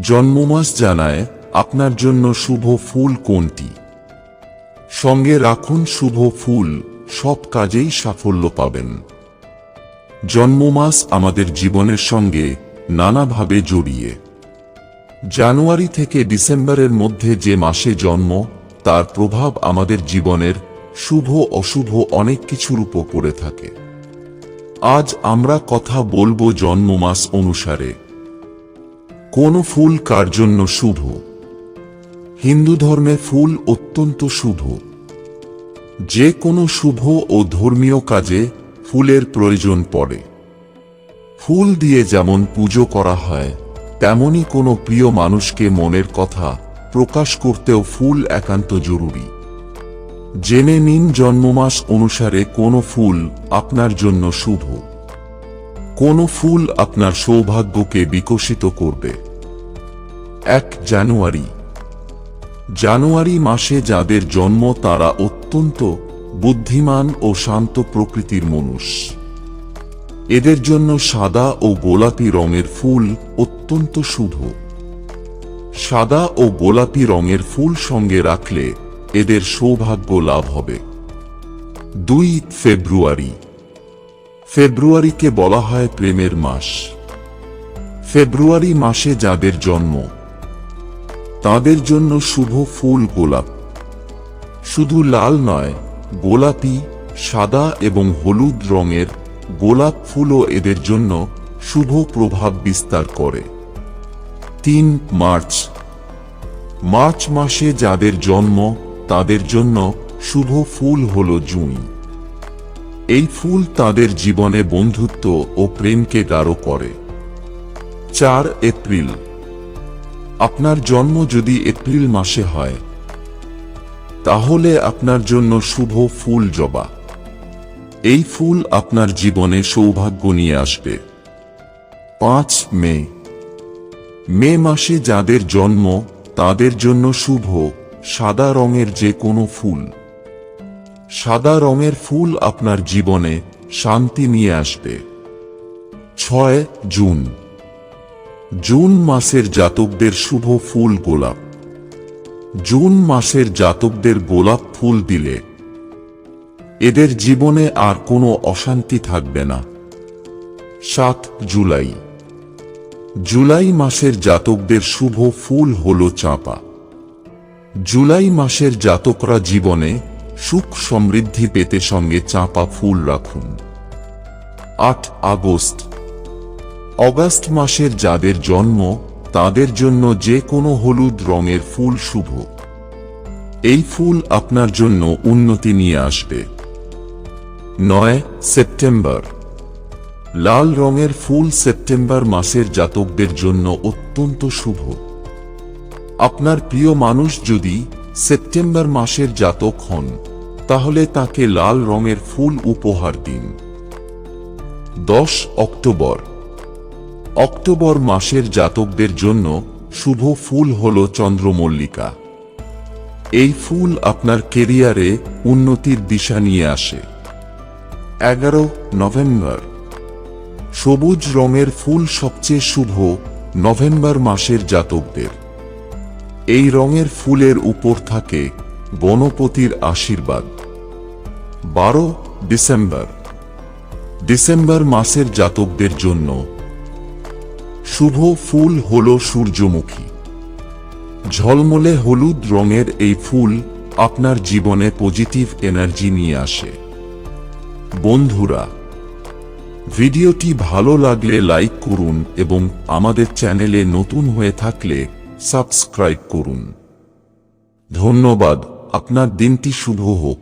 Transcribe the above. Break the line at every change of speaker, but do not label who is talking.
জন্মমাস জানায় আপনার জন্য শুভ ফুল কোনটি। সঙ্গে রাখুন শুভ ফুল, সব কাজেই সাফল্য পাবেন। জন্মমাস আমাদের জীবনের সঙ্গে নানাভাবে জড়িয়ে। জানুয়ারি থেকে ডিসেম্বরের মধ্যে যে মাসে জন্ম, তার প্রভাব আমাদের জীবনের শুভ অশুভ অনেক কিছুর উপর পড়ে থাকে। আজ আমরা কথা বলবো জন্মমাস অনুসারে কোন ফুল কার জন্য শুভ। হিন্দু ধর্মে ফুল অত্যন্ত শুভ। যে কোনো শুভ ও ধর্মীয় কাজে ফুলের প্রয়োজন পড়ে। ফুল দিয়ে যেমন পুজো করা হয়, তেমনি কোনো প্রিয় মানুষকে মনের কথা প্রকাশ করতেও ফুল একান্ত জরুরি। জেনে নিন জন্মমাস অনুসারে কোন ফুল আপনার জন্য শুভ, কোন ফুল আপনার সৌভাগ্যকে বিকশিত করবে। 1 জানুয়ারি। জানুয়ারি মাসে যাদের জন্ম তারা অত্যন্ত বুদ্ধিমান ও শান্ত প্রকৃতির মানুষ। এদের জন্য সাদা ও গোলাপি রঙের ফুল অত্যন্ত শুভ। সাদা ও গোলাপি রঙের ফুল সঙ্গে রাখলে এদের সৌভাগ্য লাভ হবে। 2 ফেব্রুয়ারি। ফেব্রুয়ারিকে বলা হয় প্রেমের মাস। ফেব্রুয়ারি মাসে যাদের জন্ম তাদের জন্য শুভ ফুল গোলাপ। শুধু লাল নয়, গোলাপি, সাদা এবং হলুদ রঙের গোলাপ ফুলও এদের জন্য শুভ প্রভাব বিস্তার করে। 3 মার্চ। মার্চ মাসে যাদের জন্ম তাদের জন্য শুভ ফুল হল জুঁই। এই ফুল তাদের জীবনে বন্ধুত্ব ও প্রেমকে গাঢ় করে। 4 এপ্রিল। আপনার জন্ম যদি এপ্রিল মাসে হয় তাহলে আপনার জন্য শুভ ফুল জবা। এই ফুল আপনার জীবনে সৌভাগ্য নিয়ে আসবে। 5 মে। মে মাসে যাদের জন্ম তাদের জন্য শুভ সাদা রঙের যে কোনো ফুল। সাদা রঙের ফুল আপনার জীবনে শান্তি নিয়ে আসবে। 6 জুন। জুন মাসের জাতকদের শুভ ফুল গোলাপ। জুন মাসের জাতকদের গোলাপ ফুল দিলে এদের জীবনে আর কোনো অশান্তি থাকবে না। 7 জুলাই। জুলাই মাসের জাতকদের শুভ ফুল হল চাঁপা। জুলাই মাসের জাতকরা জীবনে সুখ সমৃদ্ধি পেতে সঙ্গে চাঁপা ফুল রাখুন। 8 আগস্ট। অগাস্ট মাসের যাদের জন্ম তাদের জন্য যে কোনো হলুদ রঙের ফুল শুভ। এই ফুল আপনার জন্য উন্নতি নিয়ে আসবে। 9 সেপ্টেম্বর। লাল রঙের ফুল সেপ্টেম্বর মাসের জাতকদের জন্য অত্যন্ত শুভ। আপনার প্রিয় মানুষ যদি সেপ্টেম্বর মাসের জাতক হন তাহলে তাকে লাল রঙের ফুল উপহার দিন। 10 অক্টোবর। অক্টোবর মাসের জাতকদের জন্য শুভ ফুল হল চন্দ্রমল্লিকা। এই ফুল আপনার কেরিয়ারে উন্নতির দিশা নিয়ে আসে। 11 নভেম্বর। সবুজ রঙের ফুল সবচেয়ে শুভ নভেম্বর মাসের জাতকদের। এই রঙের ফুলের উপর থাকে গণপতির আশীর্বাদ। 12 ডিসেম্বর। ডিসেম্বর মাসের জাতকদের জন্য শুভ ফুল হল সূর্যমুখী। ঝলমলে হলুদ রঙের এই ফুল আপনার জীবনে পজিটিভ এনার্জি নিয়ে আসে। বন্ধুরা, ভিডিওটি ভালো লাগলে লাইক করুন এবং আমাদের চ্যানেলে নতুন হয়ে থাকলে সাবস্ক্রাইব করুন। ধন্যবাদ। আপনার দিনটি শুভ হোক।